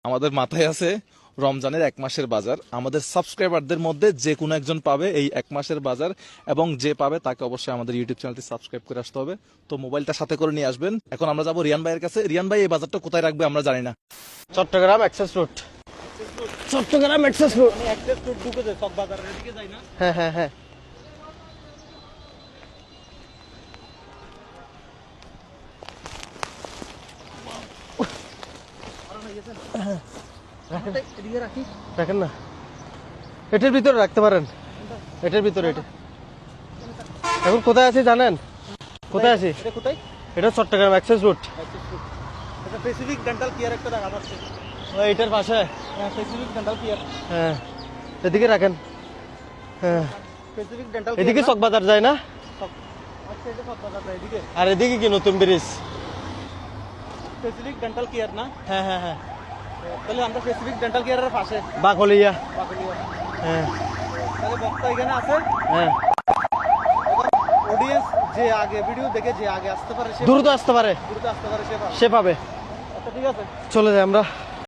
আমাদের মাথায় আছে রমজানের 1 মাসের বাজার। আমাদের সাবস্ক্রাইবারদের মধ্যে যে কোনো একজন পাবে এই 1 মাসের বাজার, এবং যে পাবে তাকে অবশ্যই আমাদের ইউটিউব চ্যানেলটি সাবস্ক্রাইব করে আসতে হবে। তো মোবাইলটা সাথে করে নিয়ে আসবেন। এখন আমরা যাবো রিয়ান ভাইয়ের কাছে। রিয়ান ভাই এই বাজারটা কোথায় রাখবে আমরা জানি না। Chattogram access road. Chattogram access road. Access road ঢুকে যায় সব বাজারের দিকে যায় না? হ্যাঁ হ্যাঁ হ্যাঁ। রাখেন না, এটার ভিতরে রাখতে পারেন, এটার ভিতরে। এটা এখন কোথায় আছি জানেন? কোথায় আছি? এটা কোথায়? এটা চট্টগ্রাম এক্সেস রোড। এটা স্পেসিফিক ডেন্টাল কেয়ার একটা দেখা যাচ্ছে। এটার পাশে। হ্যাঁ, স্পেসিফিক ডেন্টাল কেয়ার। হ্যাঁ, এদিকে রাখেন। হ্যাঁ, স্পেসিফিক ডেন্টাল এদিকে চকবাজার যায় না? আচ্ছা, এটা সব বাজার এদিকে। আর এদিকে কি নতুন ব্রিজ? স্পেসিফিক ডেন্টাল কেয়ার না? হ্যাঁ হ্যাঁ হ্যাঁ। তাহলে আমরা স্পেসিফিক ডেন্টাল কেয়ারের পাশে বাকলিয়া। বাকলিয়া। হ্যাঁ তাহলে বক্তা এখানে আছে। হ্যাঁ। অডিয়েন্স যে আগে ভিডিও দেখে যে আগে আসতে পারে, দ্রুত আসতে পারে, দ্রুত আসতে পারে, সে পাবে। সে পাবে। আচ্ছা, ঠিক আছে। চলে যাই আমরা।